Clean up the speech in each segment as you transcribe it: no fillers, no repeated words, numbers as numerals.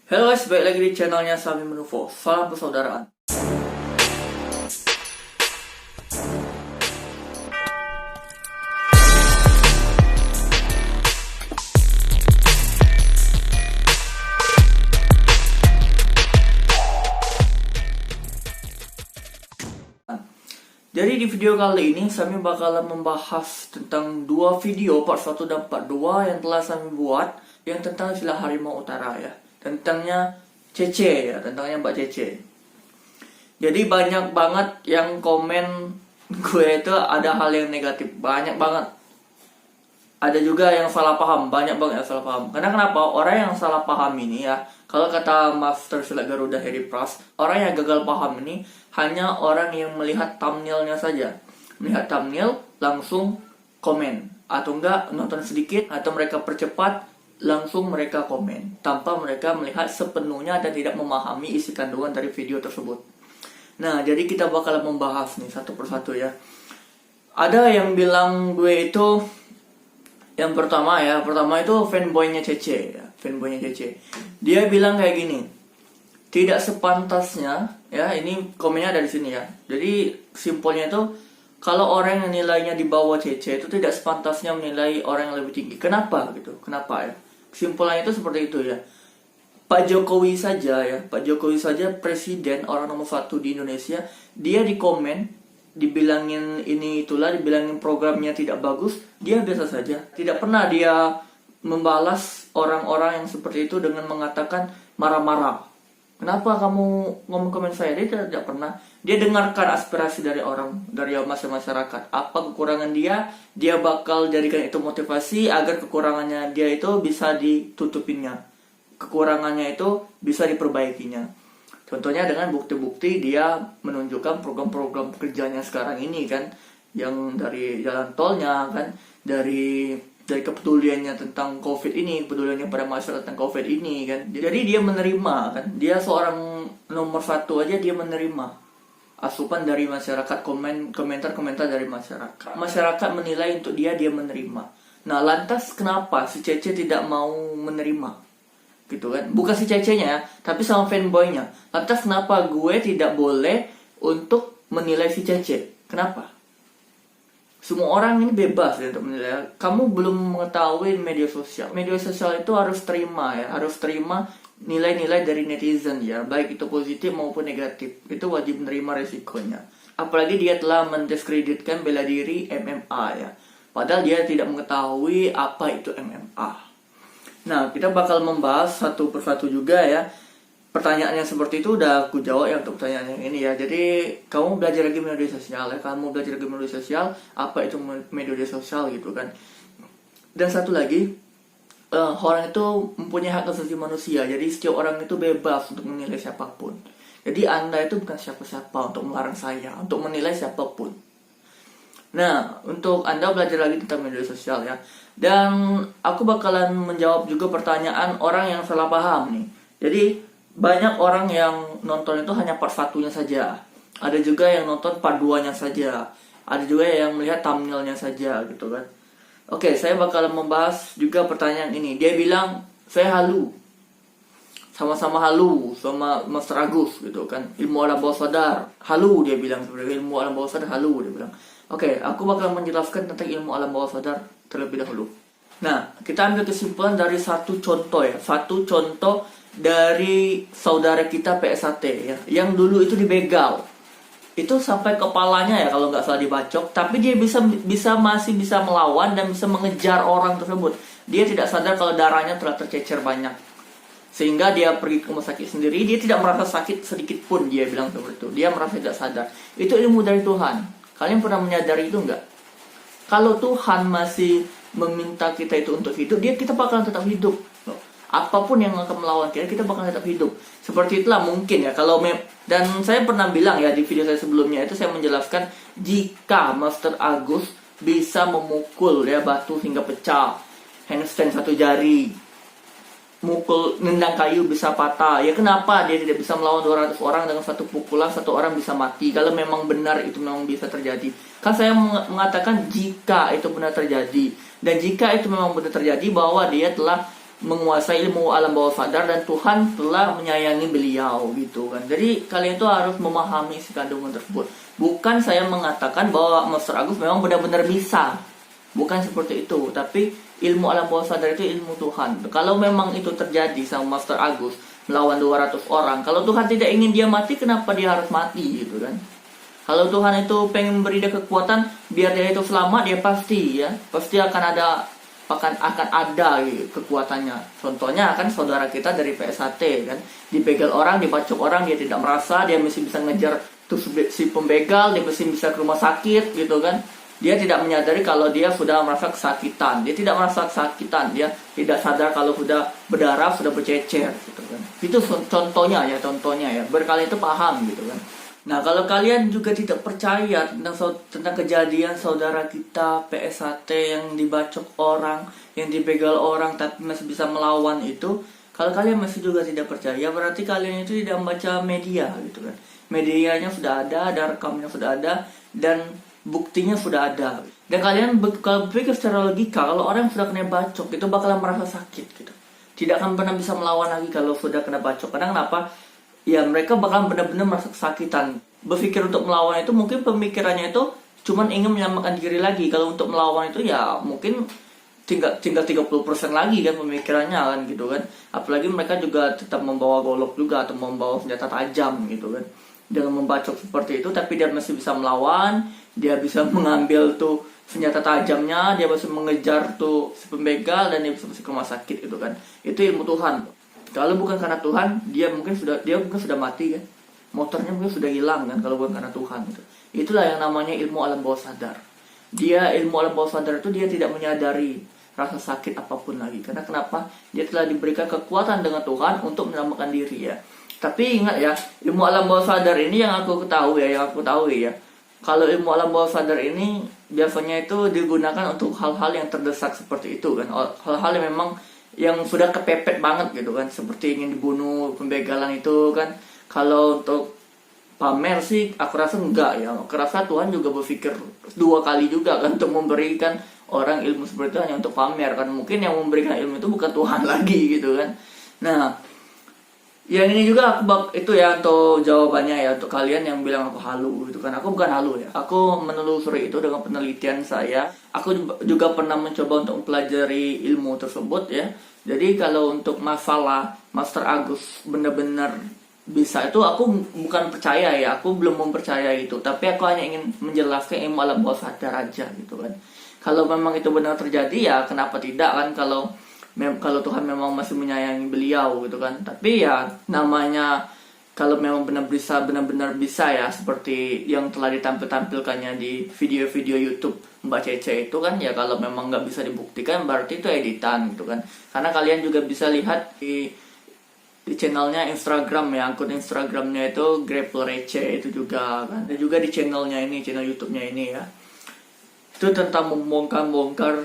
Halo guys, balik lagi di channelnya Sami Menuvo. Salam persaudaraan. Jadi di video kali ini Sami bakalan membahas tentang dua video part 1 dan part 2 yang telah Sami buat yang tentang istilah harimau utara ya. Tentangnya Cece ya, tentangnya Mbak Cece. Jadi banyak banget yang komen gue itu ada hal yang negatif, banyak banget. Ada juga yang salah paham, banyak banget yang salah paham. Karena kenapa? Orang yang salah paham ini ya, kalau kata Master Silat Garuda Heri Pras, orang yang gagal paham ini hanya orang yang melihat thumbnailnya saja. Melihat thumbnail, langsung komen. Atau enggak, nonton sedikit, atau mereka percepat, langsung mereka komen. Tanpa mereka melihat sepenuhnya dan tidak memahami isi kandungan dari video tersebut. Nah, jadi kita bakal membahas nih satu persatu ya. Ada yang bilang gue itu, yang pertama itu fanboynya Cece ya, fanboynya Cece. Dia bilang kayak gini, tidak sepantasnya ya, ini komennya dari sini ya. Jadi simpelnya itu, kalau orang yang nilainya di bawah Cece itu tidak sepantasnya menilai orang yang lebih tinggi. Kenapa gitu? Kenapa ya? Simpelnya itu seperti itu ya. Pak Jokowi saja ya, Pak Jokowi saja presiden orang nomor 1 di Indonesia, dia di komen dibilangin ini itulah, dibilangin programnya tidak bagus, dia biasa saja. Tidak pernah dia membalas orang-orang yang seperti itu dengan mengatakan marah-marah. Kenapa kamu ngomong komen saya? Dia tidak pernah. Dia dengarkan aspirasi dari orang, dari masyarakat. Apa kekurangan dia bakal jadikan itu motivasi agar kekurangannya dia itu bisa ditutupinya. Kekurangannya itu bisa diperbaikinya. Contohnya dengan bukti-bukti dia menunjukkan program-program kerjanya sekarang ini kan, yang dari jalan tolnya kan, dari kepeduliannya tentang COVID ini, kepeduliannya pada masyarakat tentang COVID ini kan. Jadi dia menerima kan, dia seorang nomor 1 aja dia menerima asupan dari masyarakat, komentar-komentar dari masyarakat. Masyarakat menilai untuk dia menerima. Nah, lantas kenapa si Cece tidak mau menerima? Gitu kan, bukan si Cece-nya ya, tapi sama fanboy-nya. Lantas kenapa gue tidak boleh untuk menilai si Cece? Kenapa? Semua orang ini bebas ya untuk menilai. Kamu belum mengetahui media sosial. Media sosial itu harus terima ya, harus terima nilai-nilai dari netizen ya, baik itu positif maupun negatif. Itu wajib menerima resikonya. Apalagi dia telah mendiskreditkan bela diri MMA ya, padahal dia tidak mengetahui apa itu MMA. Nah, kita bakal membahas satu persatu juga ya. Pertanyaan yang seperti itu udah aku jawab ya untuk pertanyaan yang ini ya. Jadi, kamu belajar lagi media sosial ya. Kamu belajar lagi media sosial, apa itu media sosial gitu kan. Dan satu lagi, orang itu mempunyai hak asasi manusia. Jadi, setiap orang itu bebas untuk menilai siapapun. Jadi, Anda itu bukan siapa-siapa untuk melarang saya, untuk menilai siapapun. Nah, untuk Anda belajar lagi tentang media sosial ya. Dan aku bakalan menjawab juga pertanyaan orang yang salah paham nih. Jadi, banyak orang yang nonton itu hanya part 1-nya saja. Ada juga yang nonton part 2-nya saja. Ada juga yang melihat thumbnail-nya saja gitu kan. Oke, saya bakalan membahas juga pertanyaan ini. Dia bilang, saya halu. Sama-sama halu sama Master Agus gitu kan. Ilmu alam bawah sadar. Halu dia bilang, sebenarnya ilmu alam bawah sadar halu dia bilang. Oke, aku bakal menjelaskan tentang ilmu alam bawah sadar terlebih dahulu. Nah, kita ambil kesimpulan dari satu contoh ya. Satu contoh dari saudara kita PSAT ya, yang dulu itu dibegal. Itu sampai kepalanya ya kalau nggak salah dibacok. Tapi dia masih bisa melawan dan bisa mengejar orang tersebut. Dia tidak sadar kalau darahnya telah tercecer banyak. Sehingga dia pergi ke rumah sakit sendiri. Dia tidak merasa sakit sedikit pun, dia bilang seperti itu. Dia merasa tidak sadar. Itu ilmu dari Tuhan. Kalian pernah menyadari itu enggak? Kalau Tuhan masih meminta kita itu untuk hidup, kita bakalan tetap hidup. Apapun yang akan melawan kita bakalan tetap hidup. Seperti itulah mungkin ya. Dan saya pernah bilang ya di video saya sebelumnya itu, saya menjelaskan jika Master Agus bisa memukul ya batu hingga pecah, handstand 1 jari, nendang kayu bisa patah, ya kenapa dia tidak bisa melawan 200 orang dengan satu pukulan, 1 orang bisa mati? Kalau memang benar itu memang bisa terjadi, kan saya mengatakan jika itu benar terjadi, dan jika itu memang benar terjadi bahwa dia telah menguasai ilmu alam bawah sadar dan Tuhan telah menyayangi beliau gitu kan. Jadi kalian itu harus memahami isi kandungan tersebut. Bukan saya mengatakan bahwa Master Agus memang benar-benar bisa, bukan seperti itu. Tapi ilmu alam bawah sadar itu ilmu Tuhan. Kalau memang itu terjadi sama Master Agus melawan 200 orang, kalau Tuhan tidak ingin dia mati, kenapa dia harus mati gitu kan? Kalau Tuhan itu pengen memberi dia kekuatan biar dia itu selamat, dia pasti akan ada kekuatannya. Contohnya kan saudara kita dari PSHT kan, dibegal orang, dibacok orang, dia tidak merasa, dia masih bisa ngejar tuh si pembegal, dia masih bisa ke rumah sakit gitu kan. Dia tidak menyadari kalau dia sudah merasa kesakitan, dia tidak merasa kesakitan, dia tidak sadar kalau sudah berdarah, sudah bercecer gitu kan. Itu contohnya ya, berkali itu paham gitu kan. Nah, kalau kalian juga tidak percaya tentang kejadian saudara kita PSHT yang dibacok orang, yang dibegal orang tapi masih bisa melawan itu, kalau kalian masih juga tidak percaya, berarti kalian itu tidak membaca media gitu kan. Medianya sudah ada rekamnya sudah ada, dan buktinya sudah ada. Dan kalian kalau berpikir secara logika, kalau orang yang sudah kena bacok itu bakalan merasa sakit gitu. Tidak akan pernah bisa melawan lagi kalau sudah kena bacok. Karena kenapa? Ya mereka bakal benar-benar merasa kesakitan. Berpikir untuk melawan itu mungkin pemikirannya itu cuman ingin menyelamatkan diri lagi. Kalau untuk melawan itu ya mungkin tinggal 30% lagi kan pemikirannya kan gitu kan. Apalagi mereka juga tetap membawa golok juga atau membawa senjata tajam gitu kan. Dengan membacok seperti itu tapi dia masih bisa melawan, dia bisa mengambil tuh senjata tajamnya, dia bisa mengejar tuh si pembegal dan dia bisa masuk ke rumah sakit gitu kan. Itu ilmu Tuhan. Kalau bukan karena Tuhan, dia mungkin sudah mati kan. Motornya mungkin sudah hilang kan kalau bukan karena Tuhan gitu. Itulah yang namanya ilmu alam bawah sadar. Ilmu alam bawah sadar itu dia tidak menyadari rasa sakit apapun lagi. Karena kenapa? Dia telah diberikan kekuatan dengan Tuhan untuk menyelamatkan diri ya. Tapi ingat ya, ilmu alam bawah sadar ini yang aku ketahui ya. Kalau ilmu alam bawah sadar ini biasanya itu digunakan untuk hal-hal yang terdesak seperti itu kan. Hal-hal yang memang yang sudah kepepet banget gitu kan, seperti ingin dibunuh, pembegalan itu kan. Kalau untuk pamer sih aku rasa enggak ya. Aku rasa Tuhan juga berpikir 2 kali juga kan untuk memberikan orang ilmu seperti itu hanya untuk pamer kan. Mungkin yang memberikan ilmu itu bukan Tuhan lagi gitu kan. Nah, yang ini juga itu ya untuk jawabannya ya, untuk kalian yang bilang aku halu gitu kan. Aku bukan halu ya. Aku menelusuri itu dengan penelitian saya. Aku juga pernah mencoba untuk mempelajari ilmu tersebut ya. Jadi kalau untuk masalah Master Agus benar-benar bisa itu, aku bukan percaya ya. Aku belum mempercayai itu. Tapi aku hanya ingin menjelaskan ilmu alam bawah sadar aja gitu kan. Kalau memang itu benar terjadi ya kenapa tidak kan, kalau Tuhan memang masih menyayangi beliau gitu kan. Tapi ya namanya kalau memang benar-benar bisa ya, seperti yang telah ditampilkannya di video-video YouTube Mbak Cece itu kan ya, kalau memang nggak bisa dibuktikan berarti itu editan gitu kan. Karena kalian juga bisa lihat di channelnya Instagram ya, akun Instagramnya itu Greplerece itu juga kan. Dan juga di channel YouTube-nya ini ya. Itu tentang membongkar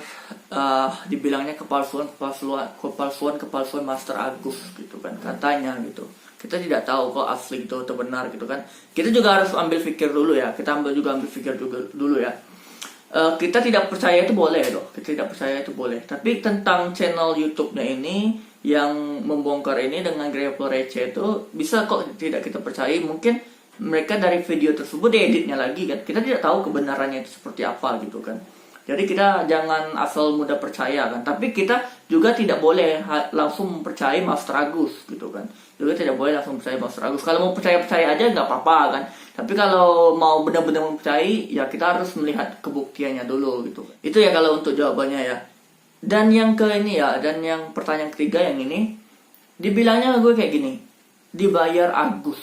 dibilangnya kepalsuan Master Agus gitu kan, katanya gitu. Kita tidak tahu kok asli itu atau benar gitu kan. Kita juga harus ambil pikir dulu ya. Ambil pikir dulu ya. Kita tidak percaya itu boleh loh. Kita tidak percaya itu boleh. Tapi tentang channel YouTube-nya ini yang membongkar ini dengan Greplerece itu bisa kok tidak kita percaya. Mungkin mereka dari video tersebut dieditnya lagi kan. Kita tidak tahu kebenarannya itu seperti apa gitu kan. Jadi kita jangan asal mudah percaya kan. Tapi kita juga tidak boleh langsung mempercayai Master Agus gitu kan. Juga tidak boleh langsung percaya Master Agus. Kalau mau percaya aja nggak apa-apa kan. Tapi kalau mau benar-benar mempercayai ya kita harus melihat kebuktiannya dulu gitu. Itu ya kalau untuk jawabannya ya. Dan yang pertanyaan ketiga yang ini, dibilangnya gue kayak gini, dibayar Agus.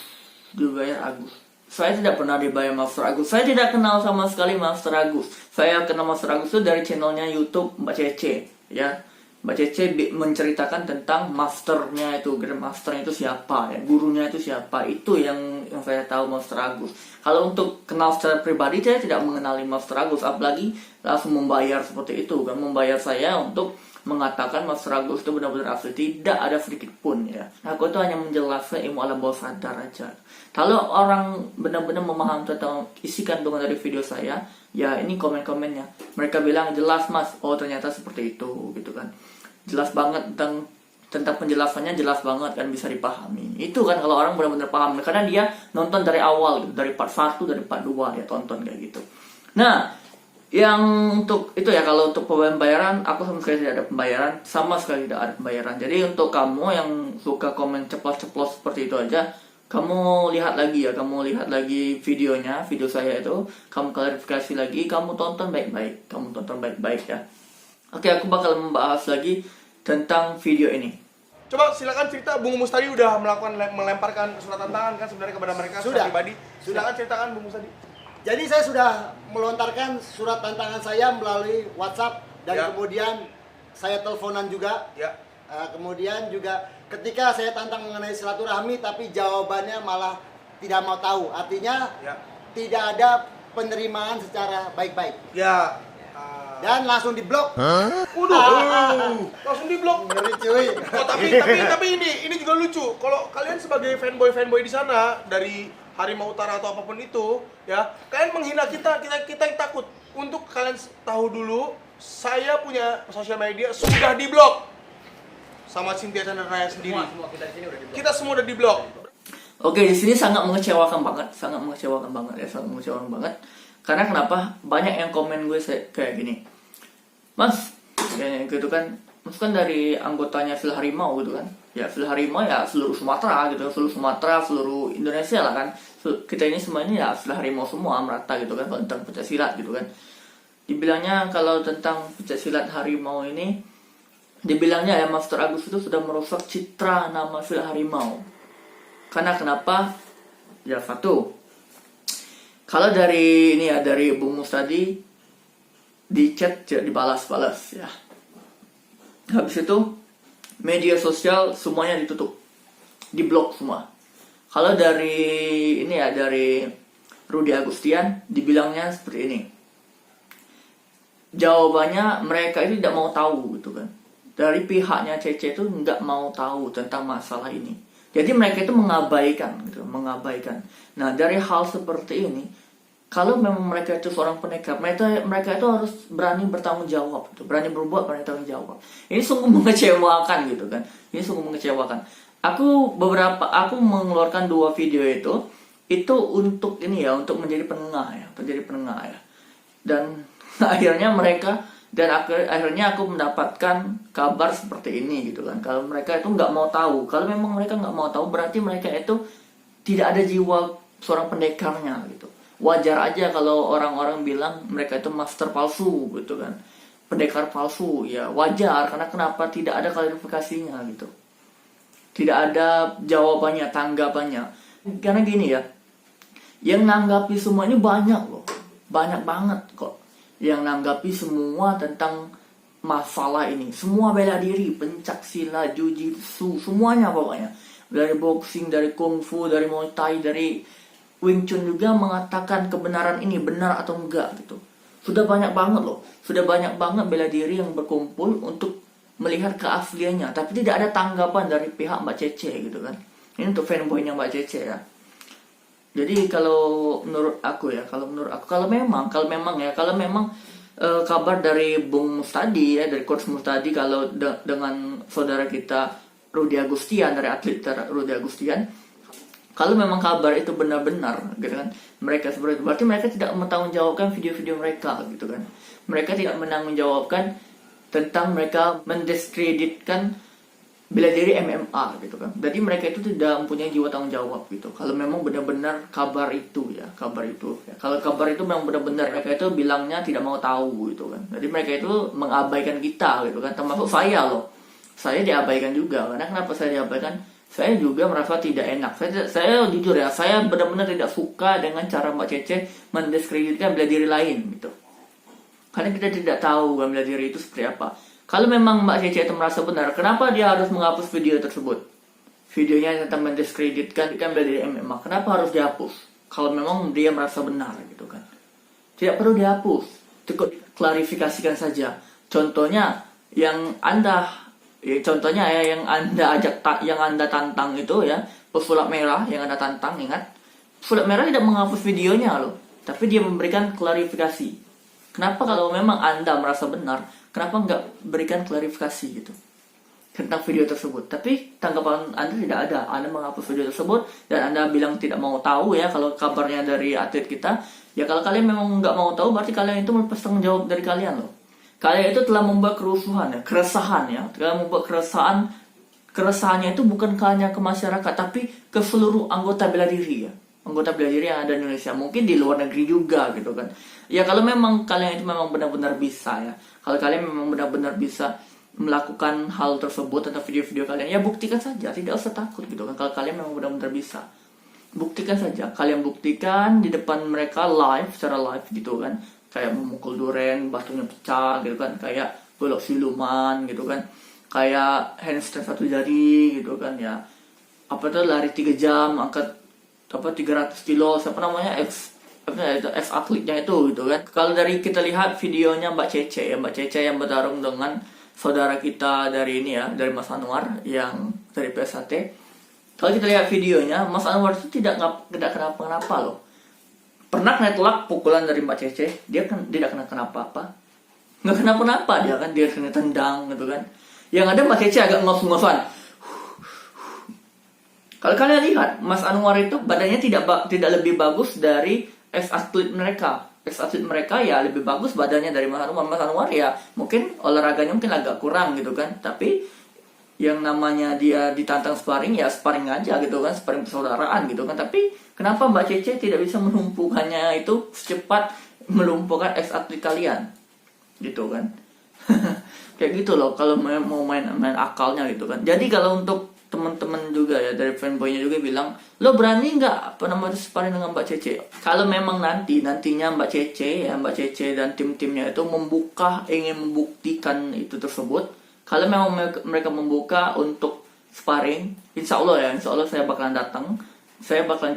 Saya tidak pernah dibayar Master Agus. Saya tidak kenal sama sekali Master Agus. Saya kenal Master Agus itu dari channelnya YouTube Mbak Cece ya. Mbak Cece menceritakan tentang masternya itu, grandmasternya itu siapa ya, gurunya itu siapa. Itu yang saya tahu Master Agus. Kalau untuk kenal secara pribadi, saya tidak mengenali Master Agus, apalagi langsung membayar seperti itu kan, membayar saya untuk mengatakan Master Agus itu benar-benar asli. Tidak ada sedikit pun ya. Aku itu hanya menjelaskan ilmu alam bawah sadar aja. Kalau orang benar-benar memahami tentang isi kandungan dari video saya, ya ini komen-komennya. Mereka bilang jelas mas, oh ternyata seperti itu gitu kan. Jelas banget tentang tentang penjelasannya jelas banget kan, bisa dipahami. Itu kan kalau orang benar-benar paham, karena dia nonton dari awal gitu, dari part 1, dari part 2 dia tonton kayak gitu. Nah, yang untuk itu ya, kalau untuk pembayaran aku sama sekali tidak ada pembayaran, sama sekali tidak ada pembayaran. Jadi untuk kamu yang suka komen ceplos-ceplos seperti itu aja, kamu lihat lagi ya, kamu lihat lagi videonya, video saya itu, kamu klarifikasi lagi, kamu tonton baik-baik, ya. Oke, aku bakal membahas lagi tentang video ini. Coba silakan cerita, Bung Mustadi udah melemparkan surat tantangan kan sebenarnya kepada mereka secara pribadi. Silakan ceritakan Bung Mustadi. Jadi saya sudah melontarkan surat tantangan saya melalui WhatsApp dan Ya. kemudian saya teleponan juga. Ya. Kemudian juga ketika saya tantang mengenai silaturahmi tapi jawabannya malah tidak mau tahu. Artinya Ya. tidak ada penerimaan secara baik-baik. Ya. Dan langsung diblok. Waduh, langsung diblok. Ngeri cuy. Oh, tapi ini juga lucu. Kalau kalian sebagai fanboy di sana dari Harimau Utara atau apapun itu, ya, kalian menghina kita yang takut. Untuk kalian tahu dulu, saya punya sosial media sudah diblok sama Cynthia Chandra Raya sendiri. Kita semua udah diblok. Oke, di sini sangat mengecewakan banget. Karena kenapa? Banyak yang komen gue kayak gini. Mas, kayak gitu kan. Mas kan dari anggotanya Fil Harimau gitu kan. Ya, Fil Harimau ya seluruh Sumatera gitu. Seluruh Indonesia lah kan. Kita ini semuanya ya Fil Harimau semua merata gitu kan, tentang pencaksilat gitu kan. Dibilangnya kalau tentang pencaksilat harimau ini, dibilangnya ya Master Agus itu sudah merusak citra nama Fil Harimau. Karena kenapa? Ya satu, kalau dari ini ya, dari Bung Mustadi di chat tidak dibalas-balas ya. Habis itu media sosial semuanya ditutup, diblok semua. Kalau dari ini ya, dari Rudy Agustian dibilangnya seperti ini. Jawabannya mereka itu tidak mau tahu gitu kan. Dari pihaknya CC itu nggak mau tahu tentang masalah ini. Jadi mereka itu mengabaikan gitu, mengabaikan. Nah, dari hal seperti ini, kalau memang mereka itu seorang pendekar, mereka itu harus berani bertanggung jawab gitu, berani berbuat, berani bertanggung jawab. Ini sungguh mengecewakan gitu kan. Ini sungguh mengecewakan. Aku mengeluarkan 2 video itu untuk ini ya, untuk menjadi penengah ya. Dan akhirnya aku mendapatkan kabar seperti ini gitu kan. Kalau mereka itu nggak mau tahu, kalau memang mereka nggak mau tahu, berarti mereka itu tidak ada jiwa seorang pendekarnya gitu. Wajar aja kalau orang-orang bilang mereka itu master palsu gitu kan, pendekar palsu, ya wajar. Karena kenapa? Tidak ada klarifikasinya gitu, tidak ada jawabannya, tanggapannya. Karena gini ya, yang nanggapi semua ini banyak loh, banyak banget kok yang nanggapi semua tentang masalah ini. Semua bela diri, pencaksilat, jujitsu, semuanya pokoknya. Dari boxing, dari kungfu, dari muay thai, dari Wing Chun juga mengatakan kebenaran ini benar atau enggak gitu. Sudah banyak banget loh, sudah banyak banget bela diri yang berkumpul untuk melihat keasliannya, tapi tidak ada tanggapan dari pihak Mbak Cece gitu kan. Ini untuk fanboynya Mbak Cece ya. Jadi kalau menurut aku kalau memang kabar dari Bung Mustadi ya, dari Coach Mustadi, kalau dengan saudara kita Rudy Agustian, dari atlet Rudy Agustian, kalau memang kabar itu benar-benar gitu kan, mereka seperti itu, berarti mereka tidak mempertanggungjawabkan video-video mereka gitu kan. Mereka tidak menanggungjawabkan tentang mereka mendiskreditkan bela diri MMA gitu kan. Jadi mereka itu tidak mempunyai jiwa tanggung jawab gitu. Kalau memang benar-benar kabar itu. Kalau kabar itu memang benar-benar, mereka itu bilangnya tidak mau tahu gitu kan. Jadi mereka itu mengabaikan kita gitu kan. Termasuk saya loh. Saya diabaikan juga. Karena kenapa saya diabaikan? Saya juga merasa tidak enak. Saya jujur ya, saya benar-benar tidak suka dengan cara Mbak Cece mendiskreditkan bela diri lain gitu. Karena kita tidak tahu bela diri itu seperti apa. Kalau memang Mbak Cece itu merasa benar, kenapa dia harus menghapus video tersebut? Videonya tentang mendiskreditkan bela diri MMA, kenapa harus dihapus? Kalau memang dia merasa benar gitu kan. Tidak perlu dihapus, cukup klarifikasikan saja. Contohnya yang Anda tantang itu ya, pesulap merah yang Anda tantang, ingat? Pesulap merah tidak menghapus videonya loh, tapi dia memberikan klarifikasi. Kenapa kalau memang Anda merasa benar, kenapa nggak berikan klarifikasi gitu? tentang video tersebut. Tapi tanggapan Anda tidak ada. Anda menghapus video tersebut dan Anda bilang tidak mau tahu ya kalau kabarnya dari atlet kita. Ya kalau kalian memang nggak mau tahu, berarti kalian itu melepas tanggung jawab dari kalian loh. Kalian itu telah membuat kerusuhan ya, keresahan ya, telah membuat keresahan. Keresahannya itu bukan hanya ke masyarakat, tapi ke seluruh anggota bela diri ya. Anggota bela diri yang ada di Indonesia, mungkin di luar negeri juga gitu kan. Ya kalau memang kalian itu memang benar-benar bisa ya. Kalau kalian memang benar-benar bisa melakukan hal tersebut tentang video-video kalian, ya buktikan saja, tidak usah takut gitu kan. Kalau kalian memang benar-benar bisa, buktikan saja. Kalian buktikan di depan mereka live, secara live gitu kan. Kayak memukul duren, batunya pecah gitu kan. Kayak golok siluman gitu kan. Kayak handstand 1 jari gitu kan ya. Apa tuh lari 3 jam, angkat 300 kilo, siapa namanya ex atletnya itu gitu kan. Kalau dari kita lihat videonya Mbak Cece ya, Mbak Cece yang bertarung dengan saudara kita dari ini ya, dari Mas Anwar yang dari PSAT. Kalau kita lihat videonya, Mas Anwar itu tidak kenapa-kenapa loh. Pernah kena telak pukulan dari Mbak Cece, dia kan tidak kena kenapa-apa. Nggak kenapa-napa dia kan, dia kena tendang gitu kan. Yang ada Mbak Cece agak ngos-ngosan. Kalau kalian lihat, Mas Anwar itu badannya tidak lebih bagus dari ex-atlet mereka. Ex-atlet mereka ya lebih bagus badannya dari Mas Anwar. Mas Anwar ya mungkin olahraganya mungkin agak kurang gitu kan. Tapi yang namanya dia ditantang sparring ya sparring aja gitu kan. Sparring persaudaraan gitu kan. Tapi kenapa Mbak Cece tidak bisa melumpuhkannya itu secepat melumpuhkan ex-atlet kalian? Gitu kan. Kayak gitu loh kalau mau main akalnya gitu kan. Jadi kalau untuk teman-teman juga ya dari fanboynya juga bilang, lo berani nggak sparring dengan Mbak Cece? Kalau memang nantinya Mbak Cece dan tim-timnya itu ingin membuktikan itu tersebut. Kalau memang mereka membuka untuk sparring, insya Allah saya bakalan datang. Saya bakalan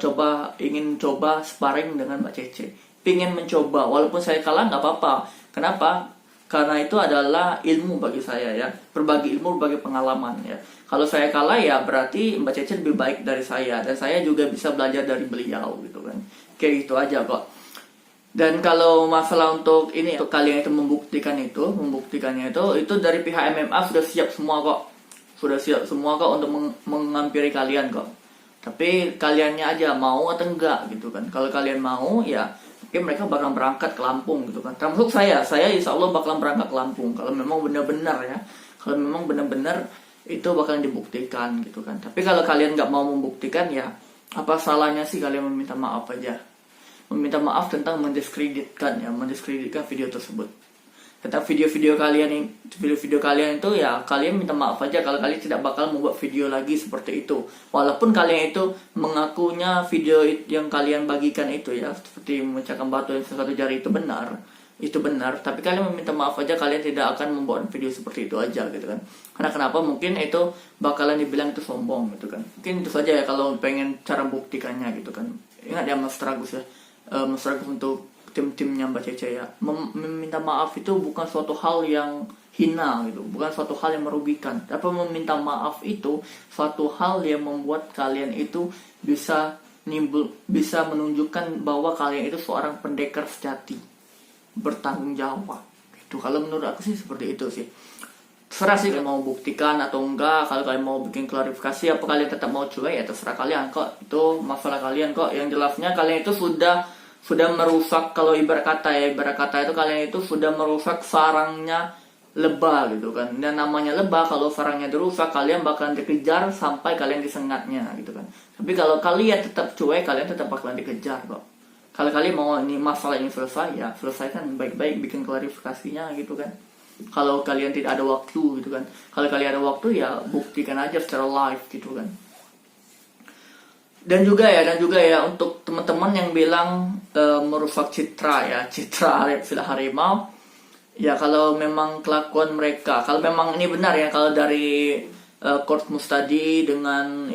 ingin coba sparring dengan Mbak Cece. Pingin mencoba, walaupun saya kalah nggak apa-apa. Kenapa? Karena itu adalah ilmu bagi saya ya, berbagi ilmu, berbagi pengalaman ya. Kalau saya kalah ya berarti Mbak Cece lebih baik dari saya, dan saya juga bisa belajar dari beliau gitu kan. Kayak gitu aja kok. Dan kalau masalah untuk kalian itu membuktikannya itu dari pihak MMA sudah siap semua kok untuk menghampiri kalian kok. Tapi kaliannya aja mau atau enggak gitu kan. Kalau kalian mau ya mungkin mereka bakal berangkat ke Lampung gitu kan. Termasuk saya insya Allah bakalan berangkat ke Lampung kalau memang benar-benar itu bakalan dibuktikan gitu kan. Tapi kalau kalian nggak mau membuktikan ya apa salahnya sih kalian meminta maaf aja. Meminta maaf tentang mendiskreditkan video tersebut. Tentang video-video kalian itu ya kalian minta maaf aja kalau kalian tidak bakal membuat video lagi seperti itu. Walaupun kalian itu mengakunya video yang kalian bagikan itu ya seperti memecahkan batu yang 1 jari itu benar, tapi kalian meminta maaf aja, kalian tidak akan membuat video seperti itu aja gitu kan. Karena kenapa? Mungkin itu bakalan dibilang itu sombong gitu kan. Mungkin itu saja ya kalau pengen cara buktikannya gitu kan. Ingat ya Mas Tragus ya, Mas Tragus untuk tim-timnya Mbak Cece ya, meminta maaf itu bukan suatu hal yang hina gitu, bukan suatu hal yang merugikan. Tapi meminta maaf itu suatu hal yang membuat kalian itu bisa menunjukkan bahwa kalian itu seorang pendekar sejati, bertanggung jawab. Itu kalau menurut aku sih seperti itu sih. Terserah sih kalian mau buktikan atau enggak. Kalau kalian mau bikin klarifikasi apa kalian tetap mau cuek ya terserah kalian kok. Itu masalah kalian kok. Yang jelasnya kalian itu sudah merusak, kalau ibarat kata itu kalian itu sudah merusak sarangnya lebah gitu kan. Dan namanya lebah, kalau sarangnya dirusak kalian bakalan dikejar sampai kalian disengatnya gitu kan. Tapi kalau kalian tetap cuek, kalian tetap bakalan dikejar kok. Kalau kalian mau masalah ini selesai ya selesaikan baik-baik, bikin klarifikasinya gitu kan. Kalau kalian tidak ada waktu gitu kan, kalau kalian ada waktu ya buktikan aja secara live gitu kan. Dan juga ya untuk teman-teman yang bilang merusak citra Villa Harimau ya, kalau memang kelakuan mereka, kalau memang ini benar ya, kalau dari Court Mustadi dengan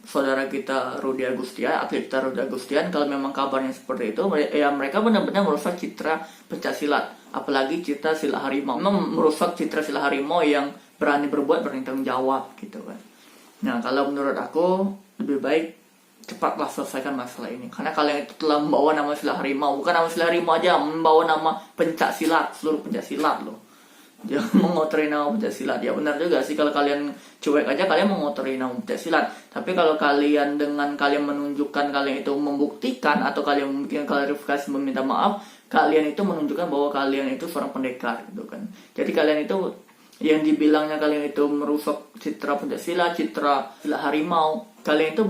saudara kita Rudi Agustian, atlet kita Rudi Agustian, kalau memang kabarnya seperti itu ya mereka benar-benar merusak citra pencaksilat, apalagi citra Villa Harimau, memang merusak citra Villa Harimau yang berani berbuat, berani tanggung jawab gitu kan. Nah kalau menurut aku lebih baik cepatlah selesaikan masalah ini, karena kalian itu telah membawa nama Villa Harimau, bukan nama Villa Harimau aja, membawa nama pencak silat, seluruh pencak silat loh. jangan mengotori nama pencaksilat. Ya benar juga sih, kalau kalian cuek aja kalian mengotori nama pencaksilat. Tapi kalau kalian dengan kalian menunjukkan kalian itu membuktikan atau kalian mungkin klarifikasi meminta maaf, kalian itu menunjukkan bahwa kalian itu seorang pendekar gitu kan. Jadi kalian itu yang dibilangnya kalian itu merusak citra Pancasila, citra harimau, kalian itu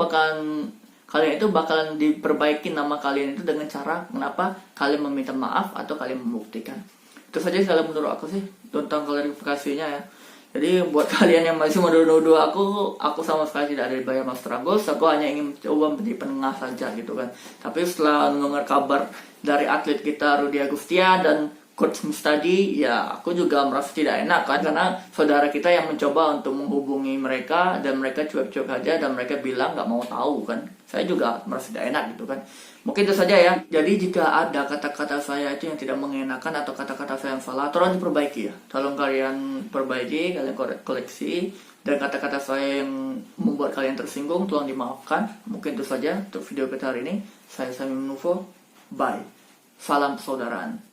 bakalan diperbaiki nama kalian itu dengan cara kenapa kalian meminta maaf atau kalian membuktikan. Itu saja kalau menurut aku sih tentang klarifikasinya ya. Jadi buat kalian yang masih menuduh aku sama sekali tidak ada dibayar Mas Tragos. Aku hanya ingin coba menjadi penengah saja gitu kan. Tapi setelah mendengar kabar dari atlet kita Rudy Agustia dan Coach Mustadi, ya aku juga merasa tidak enak kan, karena saudara kita yang mencoba untuk menghubungi mereka dan mereka cuek-cuek aja dan mereka bilang nggak mau tahu kan. Saya juga merasa tidak enak gitu kan. Mungkin itu saja ya. Jadi jika ada kata-kata saya itu yang tidak mengenakan atau kata-kata saya yang salah, tolong diperbaiki ya. Tolong kalian perbaiki, kalian koleksi. Dan kata-kata saya yang membuat kalian tersinggung, tolong dimaafkan. Mungkin itu saja untuk video kita hari ini. Saya Sami Menuvo. Bye. Salam persaudaraan.